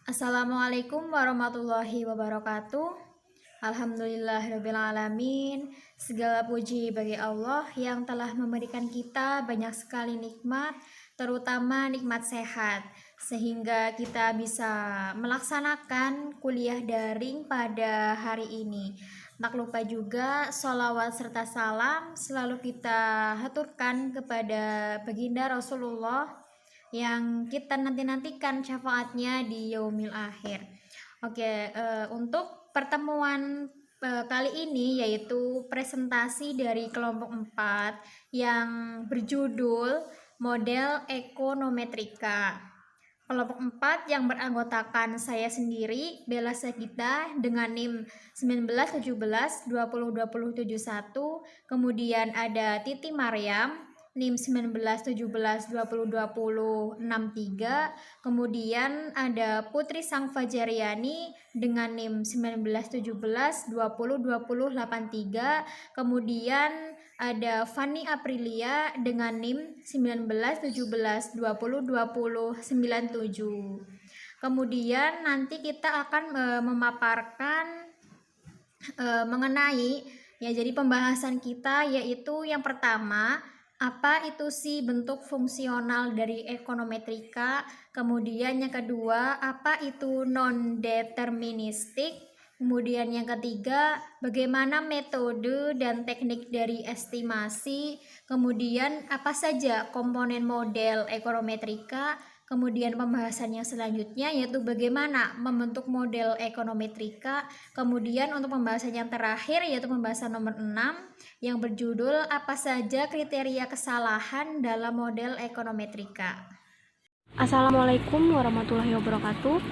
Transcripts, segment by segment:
Assalamualaikum warahmatullahi wabarakatuh. Alhamdulillahirrabbilalamin. Segala puji bagi Allah yang telah memberikan kita banyak sekali nikmat, terutama nikmat sehat, sehingga kita bisa melaksanakan kuliah daring pada hari ini. Tak lupa juga sholawat serta salam selalu kita haturkan kepada baginda Rasulullah yang kita nanti-nantikan syafaatnya di yaumil akhir. Oke, untuk pertemuan kali ini yaitu presentasi dari kelompok 4 yang berjudul Model Ekonometrika. Kelompok 4 yang beranggotakan saya sendiri, Bella Sagita, dengan NIM 1917202071, kemudian ada Titi Maryam NIM 1917202063, kemudian ada Putri Sang Fajariani dengan NIM 1917202083, kemudian ada Fanny Aprilia dengan NIM 1917202097. Kemudian nanti kita akan memaparkan mengenai jadi pembahasan kita, yaitu yang pertama, apa itu sih bentuk fungsional dari ekonometrika, kemudian yang kedua, apa itu non-deterministik, kemudian yang ketiga, bagaimana metode dan teknik dari estimasi, kemudian apa saja komponen model ekonometrika, kemudian pembahasan yang selanjutnya yaitu bagaimana membentuk model ekonometrika, kemudian untuk pembahasan yang terakhir yaitu pembahasan nomor 6 yang berjudul apa saja kriteria kesalahan dalam model ekonometrika. Assalamualaikum warahmatullahi wabarakatuh.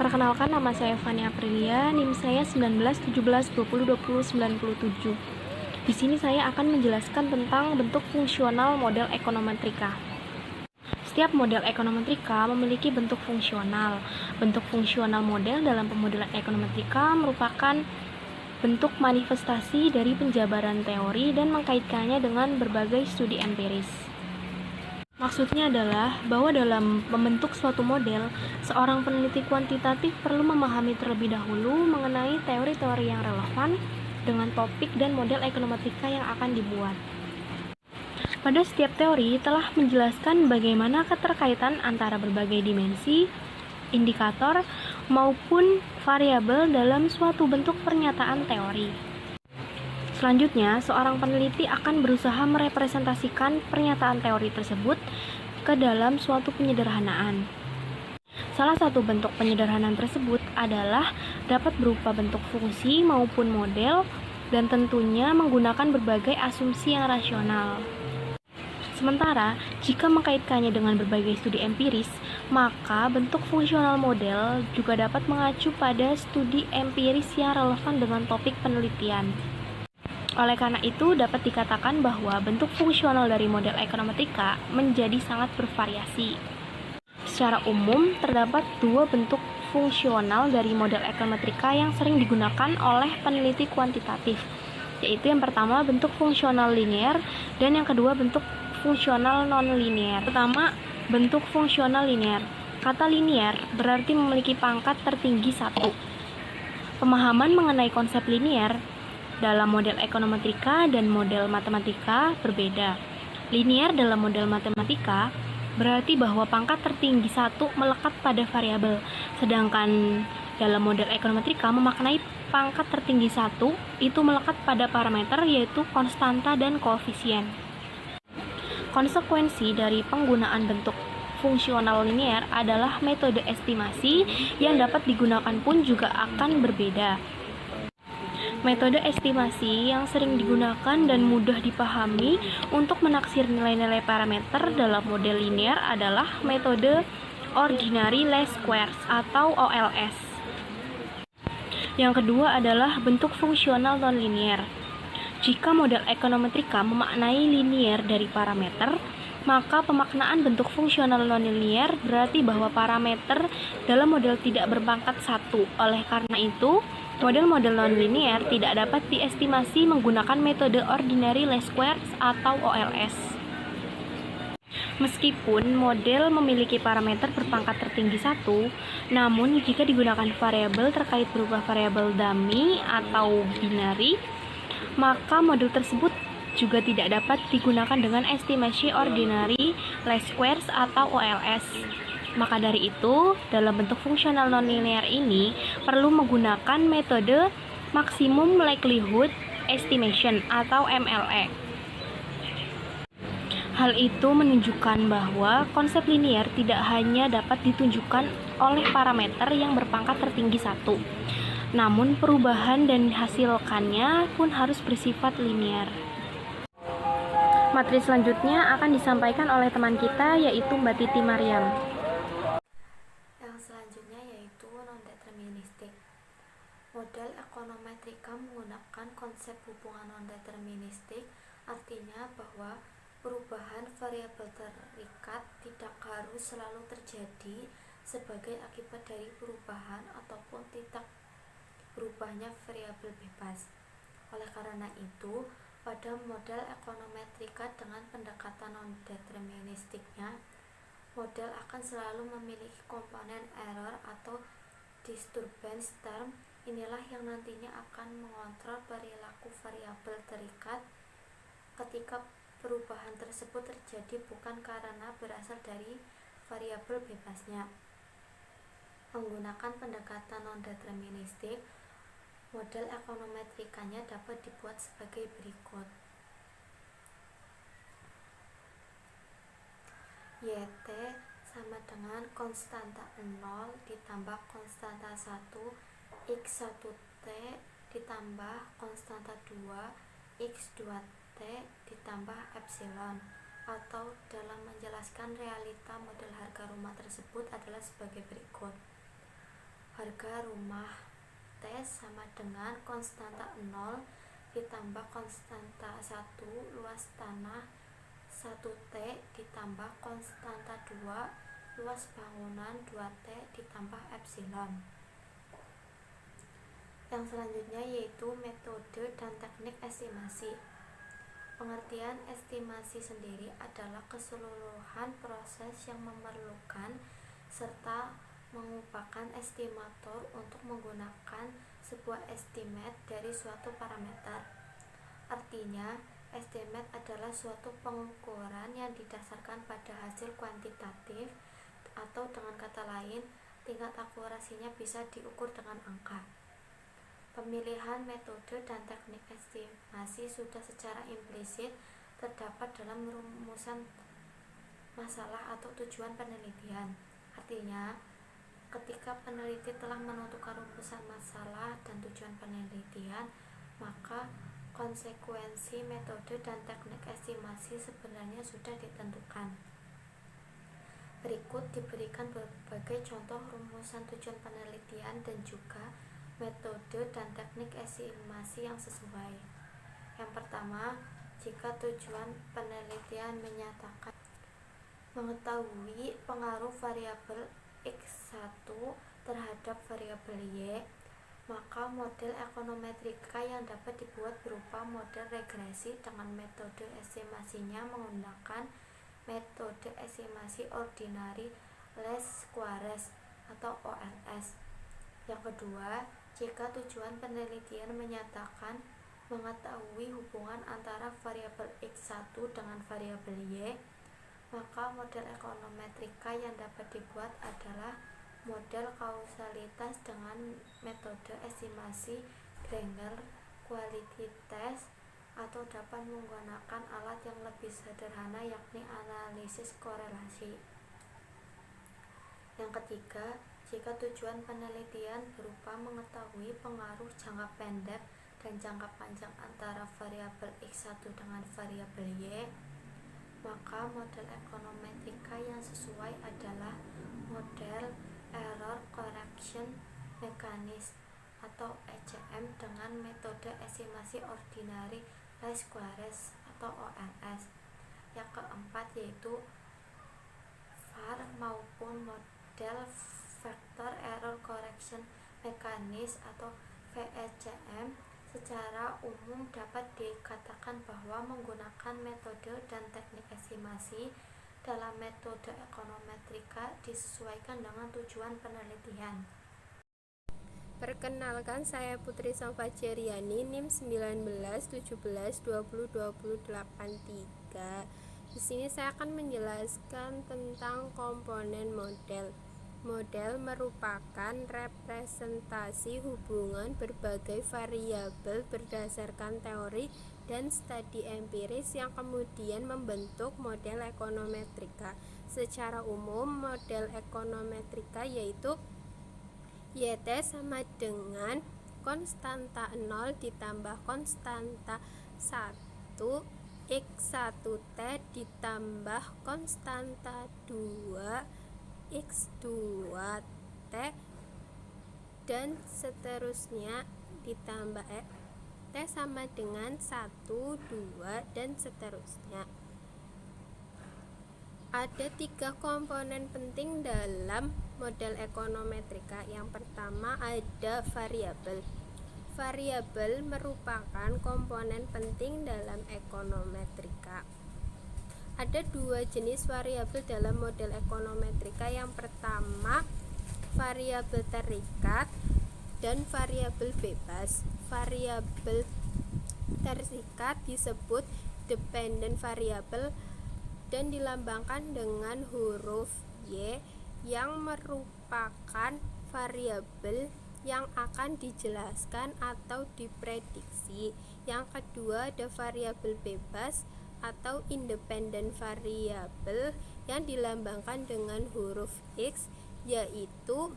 Perkenalkan, nama saya Fanny Aprilia, NIM saya 1917202097. Di sini saya akan menjelaskan tentang bentuk fungsional model ekonometrika. Setiap model ekonometrika memiliki bentuk fungsional. Bentuk fungsional model dalam pemodelan ekonometrika merupakan bentuk manifestasi dari penjabaran teori dan mengkaitkannya dengan berbagai studi empiris. Maksudnya adalah bahwa dalam membentuk suatu model, seorang peneliti kuantitatif perlu memahami terlebih dahulu mengenai teori-teori yang relevan dengan topik dan model ekonometrika yang akan dibuat. Pada setiap teori telah menjelaskan bagaimana keterkaitan antara berbagai dimensi, indikator, maupun variabel dalam suatu bentuk pernyataan teori. Selanjutnya, seorang peneliti akan berusaha merepresentasikan pernyataan teori tersebut ke dalam suatu penyederhanaan. Salah satu bentuk penyederhanaan tersebut adalah dapat berupa bentuk fungsi maupun model dan tentunya menggunakan berbagai asumsi yang rasional. Sementara, jika mengkaitkannya dengan berbagai studi empiris, maka bentuk fungsional model juga dapat mengacu pada studi empiris yang relevan dengan topik penelitian. Oleh karena itu, dapat dikatakan bahwa bentuk fungsional dari model ekonometrika menjadi sangat bervariasi. Secara umum, terdapat dua bentuk fungsional dari model ekonometrika yang sering digunakan oleh peneliti kuantitatif, yaitu yang pertama bentuk fungsional linear dan yang kedua bentuk fungsional non-linear. Pertama, bentuk fungsional linear. Kata linear berarti memiliki pangkat tertinggi 1. Pemahaman mengenai konsep linear dalam model ekonometrika dan model matematika berbeda. Linear dalam model matematika berarti bahwa pangkat tertinggi 1 melekat pada variabel, sedangkan dalam model ekonometrika memaknai pangkat tertinggi 1 itu melekat pada parameter yaitu konstanta dan koefisien. Konsekuensi dari penggunaan bentuk fungsional linear adalah metode estimasi yang dapat digunakan pun juga akan berbeda. Metode estimasi yang sering digunakan dan mudah dipahami untuk menaksir nilai-nilai parameter dalam model linear adalah metode ordinary least squares atau OLS. Yang kedua adalah bentuk fungsional nonlinear. Jika model ekonometrika memaknai linear dari parameter, maka pemaknaan bentuk fungsional nonlinear berarti bahwa parameter dalam model tidak berpangkat 1. Oleh karena itu, model-model nonlinear tidak dapat diestimasi menggunakan metode ordinary least squares atau OLS. Meskipun model memiliki parameter berpangkat tertinggi 1, namun jika digunakan variabel terkait berupa variabel dummy atau binary, maka model tersebut juga tidak dapat digunakan dengan estimasi ordinary least squares atau OLS. Maka dari itu, dalam bentuk fungsional nonlinear ini perlu menggunakan metode maximum likelihood estimation atau MLE. Hal itu menunjukkan bahwa konsep linier tidak hanya dapat ditunjukkan oleh parameter yang berpangkat tertinggi 1, namun perubahan dan dihasilkannya pun harus bersifat linier. Materi selanjutnya akan disampaikan oleh teman kita, yaitu Mbak Titi Mariam. Yang selanjutnya yaitu non-deterministik. Model ekonometrika menggunakan konsep hubungan non-deterministik, artinya bahwa perubahan variabel terikat tidak harus selalu terjadi sebagai akibat dari perubahan ataupun tidak berubahnya variabel bebas. Oleh karena itu, pada model ekonometrika dengan pendekatan non-deterministiknya, model akan selalu memiliki komponen error atau disturbance term. Inilah yang nantinya akan mengontrol perilaku variabel terikat ketika perubahan tersebut terjadi bukan karena berasal dari variabel bebasnya. Menggunakan pendekatan non-deterministik, model ekonometrikanya dapat dibuat sebagai berikut. YT sama dengan konstanta 0 ditambah konstanta 1 X1T ditambah konstanta 2 X2T ditambah epsilon, atau dalam menjelaskan realita model harga rumah tersebut adalah sebagai berikut. Harga rumah T sama dengan konstanta 0 ditambah konstanta 1 luas tanah 1T ditambah konstanta 2 luas bangunan 2T ditambah epsilon. Yang selanjutnya yaitu metode dan teknik estimasi. Pengertian estimasi sendiri adalah keseluruhan proses yang memerlukan serta mengupakan estimator untuk menggunakan sebuah estimate dari suatu parameter. Artinya, estimate adalah suatu pengukuran yang didasarkan pada hasil kuantitatif, atau dengan kata lain, tingkat akurasinya bisa diukur dengan angka. Pemilihan metode dan teknik estimasi sudah secara implisit terdapat dalam rumusan masalah atau tujuan penelitian. Artinya, ketika peneliti telah menentukan rumusan masalah dan tujuan penelitian, maka konsekuensi metode dan teknik estimasi sebenarnya sudah ditentukan. Berikut diberikan berbagai contoh rumusan tujuan penelitian dan juga metode dan teknik estimasi yang sesuai. Yang pertama, jika tujuan penelitian menyatakan mengetahui pengaruh variabel X1 terhadap variabel Y, maka model ekonometrika yang dapat dibuat berupa model regresi dengan metode estimasinya menggunakan metode estimasi ordinary least squares atau OLS. Yang kedua, jika tujuan penelitian menyatakan mengetahui hubungan antara variabel X1 dengan variabel Y, maka model ekonometrika yang dapat dibuat adalah model kausalitas dengan metode estimasi Granger quality test, atau dapat menggunakan alat yang lebih sederhana yakni analisis korelasi. Yang ketiga, jika tujuan penelitian berupa mengetahui pengaruh jangka pendek dan jangka panjang antara variabel X1 dengan variabel Y, maka model ekonometrika yang sesuai adalah model Error Correction Mechanism atau ECM dengan metode estimasi ordinary least squares atau OLS. Yang keempat yaitu VAR maupun model Vector Error Correction Mechanism atau VECM secara umum dapat dikatakan bahwa menggunakan metode dan teknik estimasi dalam metode ekonometrika disesuaikan dengan tujuan penelitian. Perkenalkan, saya Putri Somfajeriani, NIM 19 17 20 20 83. Di sini saya akan menjelaskan tentang komponen model. Model merupakan representasi hubungan berbagai variabel berdasarkan teori dan studi empiris yang kemudian membentuk model ekonometrika. Secara umum, model ekonometrika yaitu YT sama dengan konstanta 0 ditambah konstanta 1 X1T ditambah konstanta 2 X2T dan seterusnya ditambah T sama dengan 1, 2 dan seterusnya. Ada 3 komponen penting dalam model ekonometrika. Yang pertama ada variabel. Variabel merupakan komponen penting dalam ekonometrika. Ada 2 jenis variabel dalam model ekonometrika. Yang pertama variabel terikat dan variabel bebas. Variabel terikat disebut dependent variable dan dilambangkan dengan huruf Y yang merupakan variabel yang akan dijelaskan atau diprediksi. Yang kedua ada variabel bebas atau independent variable yang dilambangkan dengan huruf X, yaitu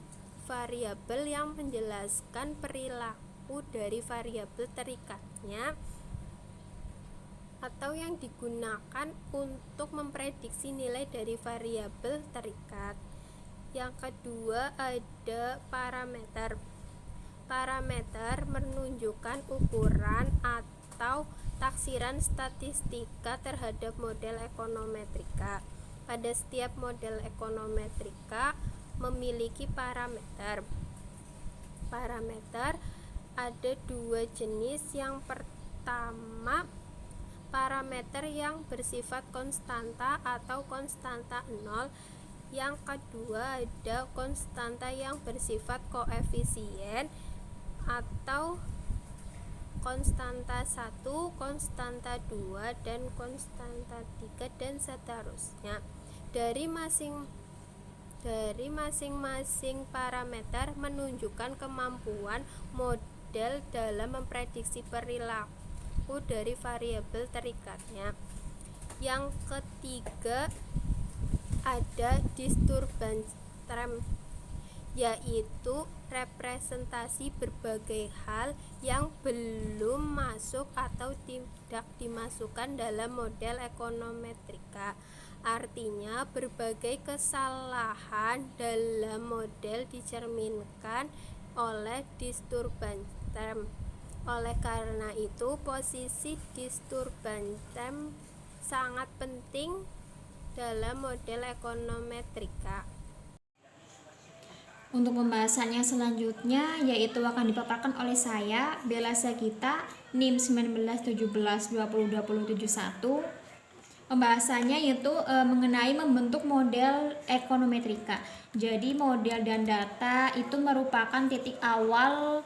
variabel yang menjelaskan perilaku dari variabel terikatnya atau yang digunakan untuk memprediksi nilai dari variabel terikat. Yang kedua ada parameter. Parameter menunjukkan ukuran atau taksiran statistika terhadap model ekonometrika. Pada setiap model ekonometrika memiliki parameter. Parameter ada 2 jenis. Yang pertama parameter yang bersifat konstanta atau konstanta 0. Yang kedua ada konstanta yang bersifat koefisien atau konstanta 1, konstanta 2 dan konstanta 3 dan seterusnya. Dari masing-masing parameter menunjukkan kemampuan model dalam memprediksi perilaku dari variabel terikatnya. Yang ketiga ada disturbance term, yaitu representasi berbagai hal yang belum masuk atau tidak dimasukkan dalam model ekonometrika. Artinya berbagai kesalahan dalam model dicerminkan oleh disturbance term. Oleh karena itu, posisi disturbance term sangat penting dalam model ekonometrika. Untuk pembahasannya selanjutnya yaitu akan dipaparkan oleh saya, Bella Sagita, NIM 19 17 20 20 71. Pembahasannya yaitu mengenai membentuk model ekonometrika. Jadi model dan data itu merupakan titik awal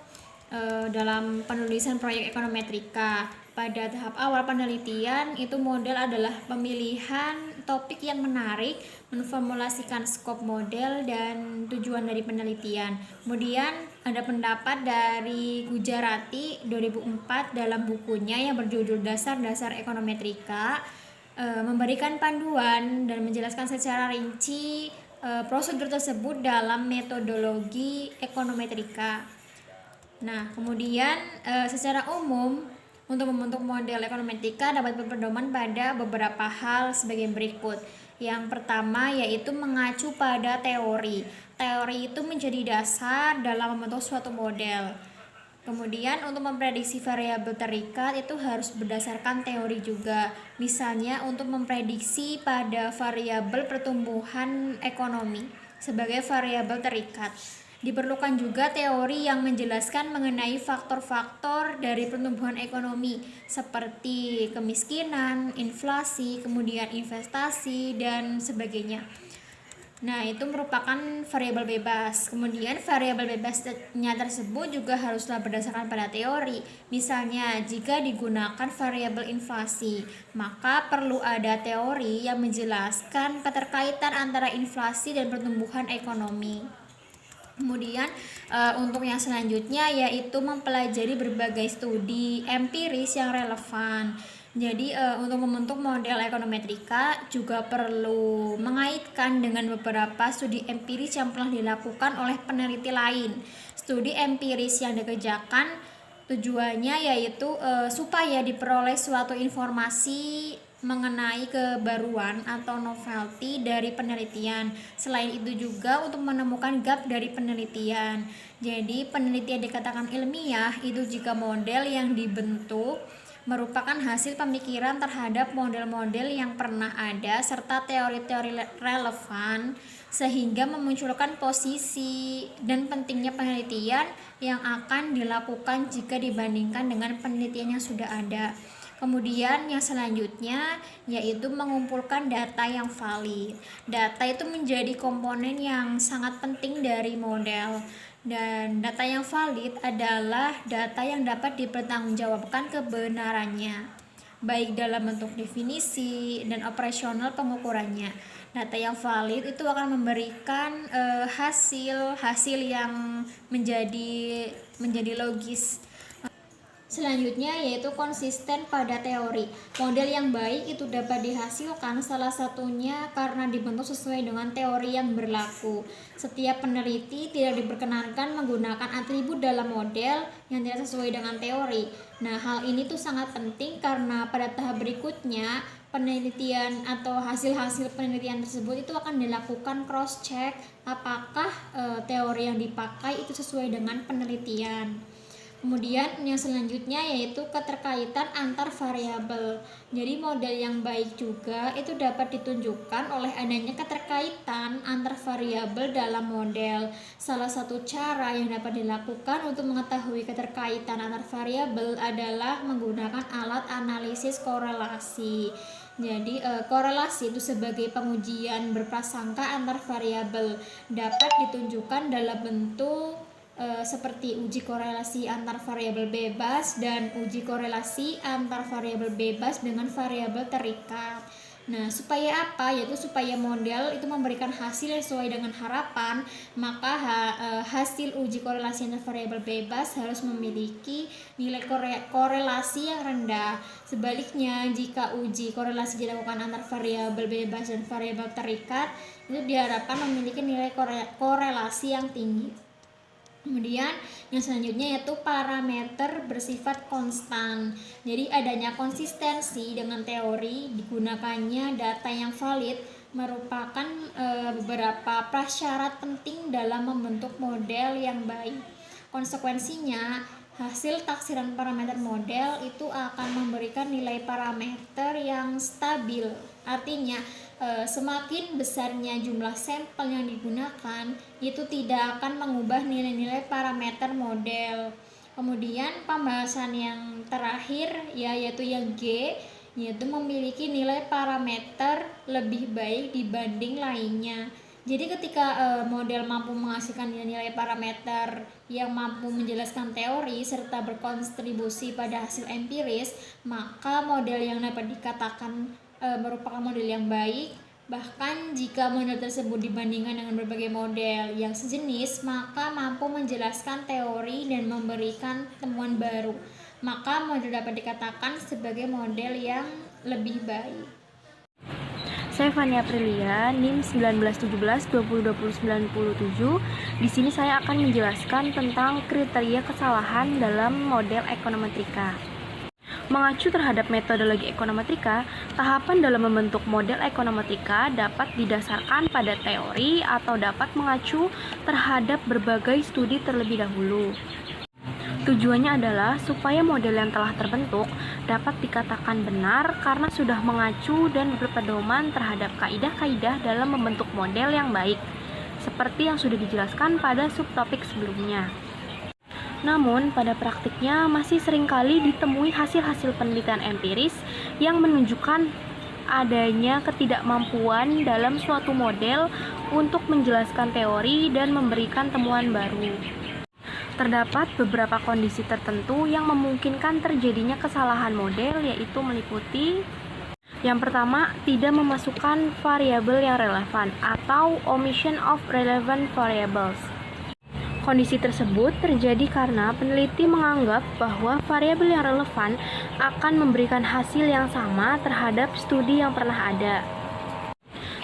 dalam penulisan proyek ekonometrika. Pada tahap awal penelitian itu model adalah pemilihan topik yang menarik, menformulasikan skop model dan tujuan dari penelitian. Kemudian ada pendapat dari Gujarati 2004 dalam bukunya yang berjudul Dasar-Dasar Ekonometrika, memberikan panduan dan menjelaskan secara rinci prosedur tersebut dalam metodologi ekonometrika. Nah, kemudian secara umum untuk membentuk model ekonometrika dapat berpedoman pada beberapa hal sebagai berikut. Yang pertama yaitu mengacu pada teori. Teori itu menjadi dasar dalam membentuk suatu model. Kemudian untuk memprediksi variabel terikat itu harus berdasarkan teori juga. Misalnya untuk memprediksi pada variabel pertumbuhan ekonomi sebagai variabel terikat. Diperlukan juga teori yang menjelaskan mengenai faktor-faktor dari pertumbuhan ekonomi seperti kemiskinan, inflasi, kemudian investasi, dan sebagainya. Nah, itu merupakan variabel bebas. Kemudian variabel bebasnya tersebut juga haruslah berdasarkan pada teori. Misalnya, jika digunakan variabel inflasi, maka perlu ada teori yang menjelaskan keterkaitan antara inflasi dan pertumbuhan ekonomi. Kemudian untuk yang selanjutnya yaitu mempelajari berbagai studi empiris yang relevan. Jadi untuk membentuk model ekonometrika juga perlu mengaitkan dengan beberapa studi empiris yang pernah dilakukan oleh peneliti lain. Studi empiris yang dikerjakan tujuannya yaitu supaya diperoleh suatu informasi mengenai kebaruan atau novelty dari penelitian. Selain itu juga untuk menemukan gap dari penelitian. Jadi penelitian dikatakan ilmiah itu jika model yang dibentuk merupakan hasil pemikiran terhadap model-model yang pernah ada serta teori-teori relevan sehingga memunculkan posisi dan pentingnya penelitian yang akan dilakukan jika dibandingkan dengan penelitian yang sudah ada. Kemudian yang selanjutnya yaitu mengumpulkan data yang valid. Data itu menjadi komponen yang sangat penting dari model. Dan data yang valid adalah data yang dapat dipertanggungjawabkan kebenarannya, baik dalam bentuk definisi dan operasional pengukurannya. Data yang valid itu akan memberikan hasil yang menjadi logis. Selanjutnya yaitu konsisten pada teori. Model yang baik itu dapat dihasilkan salah satunya karena dibentuk sesuai dengan teori yang berlaku. Setiap peneliti tidak diperkenankan menggunakan atribut dalam model yang tidak sesuai dengan teori. Nah, hal ini tuh sangat penting karena pada tahap berikutnya penelitian atau hasil-hasil penelitian tersebut itu akan dilakukan cross check apakah teori yang dipakai itu sesuai dengan penelitian. Kemudian yang selanjutnya yaitu keterkaitan antar variabel. Jadi model yang baik juga itu dapat ditunjukkan oleh adanya keterkaitan antar variabel dalam model. Salah satu cara yang dapat dilakukan untuk mengetahui keterkaitan antar variabel adalah menggunakan alat analisis korelasi. Jadi korelasi itu sebagai pengujian berprasangka antar variabel dapat ditunjukkan dalam bentuk seperti uji korelasi antar variabel bebas dan uji korelasi antar variabel bebas dengan variabel terikat. Nah, supaya apa? Yaitu supaya model itu memberikan hasil yang sesuai dengan harapan, maka hasil uji korelasi antar variabel bebas harus memiliki nilai korelasi yang rendah. Sebaliknya, jika uji korelasi dilakukan antar variabel bebas dan variabel terikat, itu diharapkan memiliki nilai korelasi yang tinggi. Kemudian yang selanjutnya yaitu parameter bersifat konstan. Jadi adanya konsistensi dengan teori, digunakannya data yang valid merupakan beberapa prasyarat penting dalam membentuk model yang baik. Konsekuensinya, hasil taksiran parameter model itu akan memberikan nilai parameter yang stabil. Artinya semakin besarnya jumlah sampel yang digunakan itu tidak akan mengubah nilai-nilai parameter model. Kemudian pembahasan yang terakhir yaitu yang G, yaitu memiliki nilai parameter lebih baik dibanding lainnya. Jadi ketika model mampu menghasilkan nilai parameter yang mampu menjelaskan teori serta berkontribusi pada hasil empiris, maka model yang dapat dikatakan merupakan model yang baik. Bahkan jika model tersebut dibandingkan dengan berbagai model yang sejenis, maka mampu menjelaskan teori dan memberikan temuan baru. Maka model dapat dikatakan sebagai model yang lebih baik. Saya Fania Aprilia, NIM 1917-2020-97. Di sini saya akan menjelaskan tentang kriteria kesalahan dalam model ekonometrika. Mengacu terhadap metodologi ekonometrika, tahapan dalam membentuk model ekonometrika dapat didasarkan pada teori atau dapat mengacu terhadap berbagai studi terlebih dahulu. Tujuannya adalah supaya model yang telah terbentuk dapat dikatakan benar karena sudah mengacu dan berpedoman terhadap kaidah-kaidah dalam membentuk model yang baik. seperti yang sudah dijelaskan pada subtopik sebelumnya. Namun, pada praktiknya masih seringkali ditemui hasil-hasil penelitian empiris yang menunjukkan adanya ketidakmampuan dalam suatu model untuk menjelaskan teori dan memberikan temuan baru. Terdapat beberapa kondisi tertentu yang memungkinkan terjadinya kesalahan model, yaitu meliputi: yang pertama, tidak memasukkan variabel yang relevan atau omission of relevant variables. Kondisi tersebut terjadi karena peneliti menganggap bahwa variabel yang relevan akan memberikan hasil yang sama terhadap studi yang pernah ada.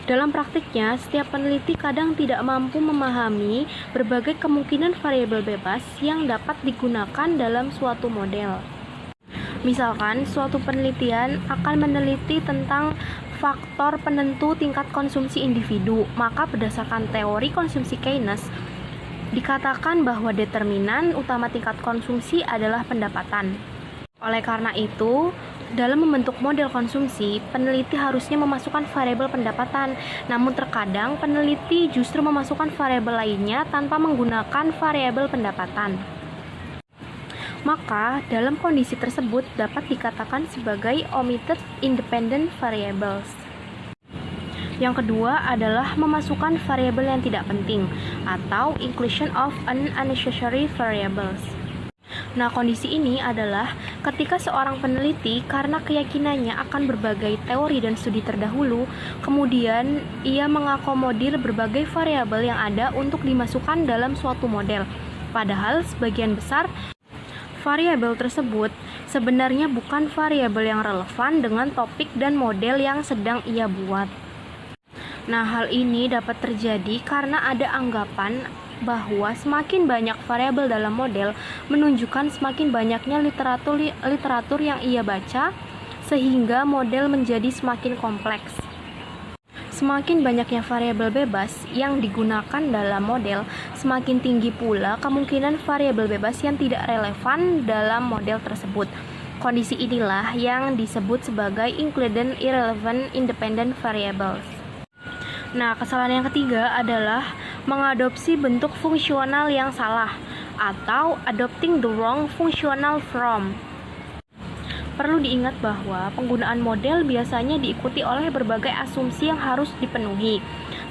Dalam praktiknya, setiap peneliti kadang tidak mampu memahami berbagai kemungkinan variabel bebas yang dapat digunakan dalam suatu model. Misalkan, suatu penelitian akan meneliti tentang faktor penentu tingkat konsumsi individu, maka berdasarkan teori konsumsi Keynes, dikatakan bahwa determinan utama tingkat konsumsi adalah pendapatan. Oleh karena itu, dalam membentuk model konsumsi, peneliti harusnya memasukkan variabel pendapatan, namun terkadang peneliti justru memasukkan variabel lainnya tanpa menggunakan variabel pendapatan. Maka, dalam kondisi tersebut dapat dikatakan sebagai omitted independent variables. Yang kedua adalah memasukkan variabel yang tidak penting atau inclusion of unnecessary variables. Nah, kondisi ini adalah ketika seorang peneliti karena keyakinannya akan berbagai teori dan studi terdahulu, kemudian ia mengakomodir berbagai variabel yang ada untuk dimasukkan dalam suatu model. Padahal sebagian besar variabel tersebut sebenarnya bukan variabel yang relevan dengan topik dan model yang sedang ia buat. Nah, hal ini dapat terjadi karena ada anggapan bahwa semakin banyak variabel dalam model menunjukkan semakin banyaknya literatur yang ia baca, sehingga model menjadi semakin kompleks. Semakin banyaknya variabel bebas yang digunakan dalam model, semakin tinggi pula kemungkinan variabel bebas yang tidak relevan dalam model tersebut. Kondisi inilah yang disebut sebagai included irrelevant independent variables. Nah, kesalahan yang ketiga adalah mengadopsi bentuk fungsional yang salah atau adopting the wrong functional form. Perlu diingat bahwa penggunaan model biasanya diikuti oleh berbagai asumsi yang harus dipenuhi,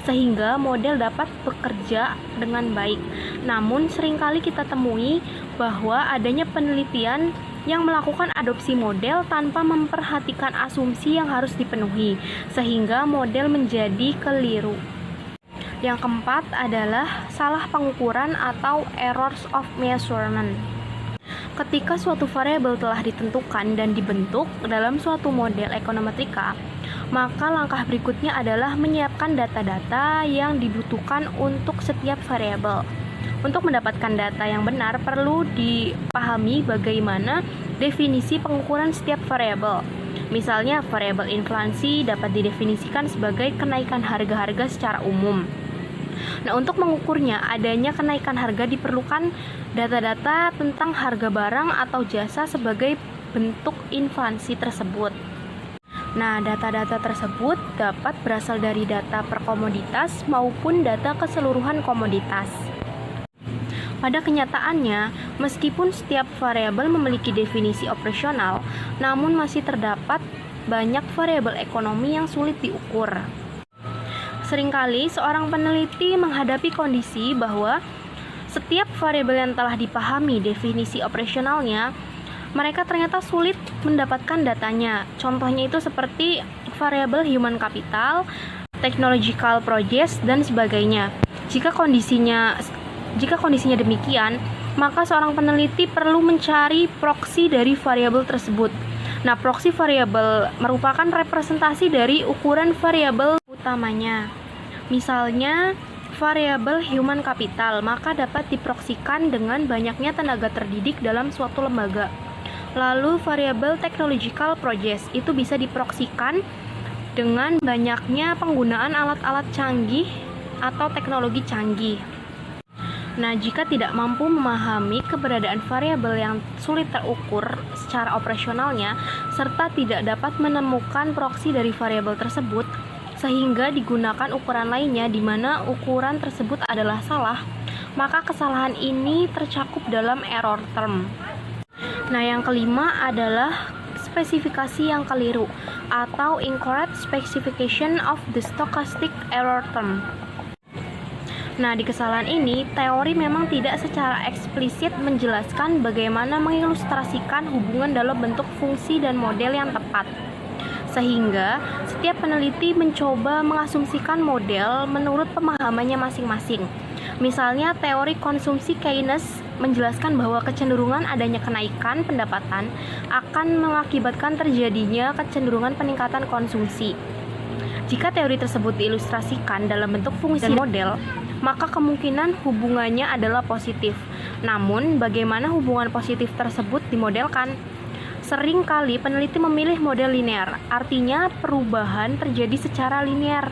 sehingga model dapat bekerja dengan baik. Namun, seringkali kita temui bahwa adanya penelitian yang melakukan adopsi model tanpa memperhatikan asumsi yang harus dipenuhi, sehingga model menjadi keliru. Yang keempat adalah salah pengukuran atau errors of measurement. Ketika suatu variabel telah ditentukan dan dibentuk dalam suatu model ekonometrika, maka langkah berikutnya adalah menyiapkan data-data yang dibutuhkan untuk setiap variabel. Untuk mendapatkan data yang benar, perlu dipahami bagaimana definisi pengukuran setiap variabel. Misalnya, variabel inflasi dapat didefinisikan sebagai kenaikan harga-harga secara umum. Nah, untuk mengukurnya adanya kenaikan harga diperlukan data-data tentang harga barang atau jasa sebagai bentuk inflasi tersebut. Nah, data-data tersebut dapat berasal dari data per komoditas maupun data keseluruhan komoditas. Pada kenyataannya, meskipun setiap variabel memiliki definisi operasional, namun masih terdapat banyak variabel ekonomi yang sulit diukur. Seringkali seorang peneliti menghadapi kondisi bahwa setiap variabel yang telah dipahami definisi operasionalnya, mereka ternyata sulit mendapatkan datanya. Contohnya itu seperti variabel human capital, technological progress, dan sebagainya. Jika kondisinya demikian, maka seorang peneliti perlu mencari proksi dari variabel tersebut. Nah, proksi variabel merupakan representasi dari ukuran variabel utamanya. Misalnya, variabel human capital, maka dapat diproksikan dengan banyaknya tenaga terdidik dalam suatu lembaga. Lalu, variabel technological progress itu bisa diproksikan dengan banyaknya penggunaan alat-alat canggih atau teknologi canggih. Nah, jika tidak mampu memahami keberadaan variabel yang sulit terukur secara operasionalnya, serta tidak dapat menemukan proksi dari variabel tersebut, sehingga digunakan ukuran lainnya di mana ukuran tersebut adalah salah, maka kesalahan ini tercakup dalam error term. Nah, yang kelima adalah spesifikasi yang keliru atau incorrect specification of the stochastic error term. Nah, di kesalahan ini, teori memang tidak secara eksplisit menjelaskan bagaimana mengilustrasikan hubungan dalam bentuk fungsi dan model yang tepat. Sehingga, setiap peneliti mencoba mengasumsikan model menurut pemahamannya masing-masing. Misalnya, teori konsumsi Keynes menjelaskan bahwa kecenderungan adanya kenaikan pendapatan akan mengakibatkan terjadinya kecenderungan peningkatan konsumsi. Jika teori tersebut diilustrasikan dalam bentuk fungsi dan model, maka kemungkinan hubungannya adalah positif. Namun, bagaimana hubungan positif tersebut dimodelkan? Sering kali peneliti memilih model linear, artinya perubahan terjadi secara linear.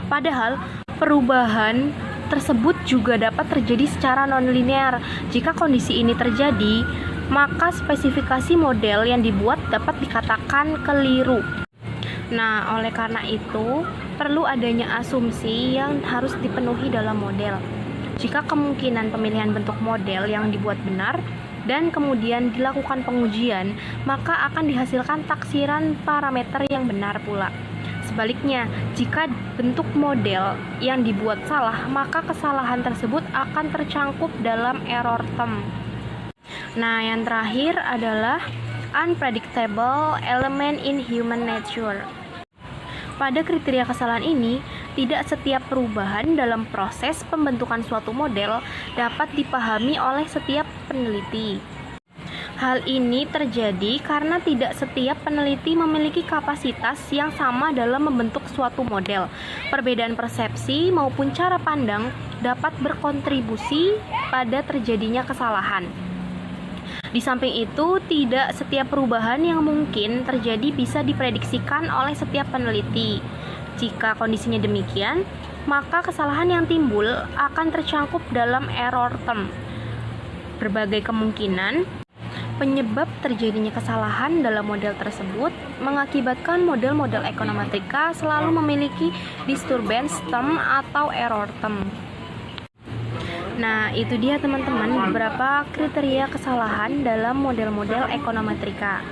Padahal, perubahan tersebut juga dapat terjadi secara non-linear. Jika kondisi ini terjadi, maka spesifikasi model yang dibuat dapat dikatakan keliru. Nah, oleh karena itu, perlu adanya asumsi yang harus dipenuhi dalam model. Jika kemungkinan pemilihan bentuk model yang dibuat benar dan kemudian dilakukan pengujian, maka akan dihasilkan taksiran parameter yang benar pula. Sebaliknya, jika bentuk model yang dibuat salah, maka kesalahan tersebut akan tercangkup dalam error term. Nah, yang terakhir adalah unpredictable element in human nature. Pada kriteria kesalahan ini, tidak setiap perubahan dalam proses pembentukan suatu model dapat dipahami oleh setiap peneliti. Hal ini terjadi karena tidak setiap peneliti memiliki kapasitas yang sama dalam membentuk suatu model. Perbedaan persepsi maupun cara pandang dapat berkontribusi pada terjadinya kesalahan. Di samping itu, tidak setiap perubahan yang mungkin terjadi bisa diprediksikan oleh setiap peneliti. Jika kondisinya demikian, maka kesalahan yang timbul akan tercakup dalam error term. Berbagai kemungkinan penyebab terjadinya kesalahan dalam model tersebut mengakibatkan model-model ekonometrika selalu memiliki disturbance term atau error term. Nah, itu dia teman-teman beberapa kriteria kesalahan dalam model-model ekonometrika.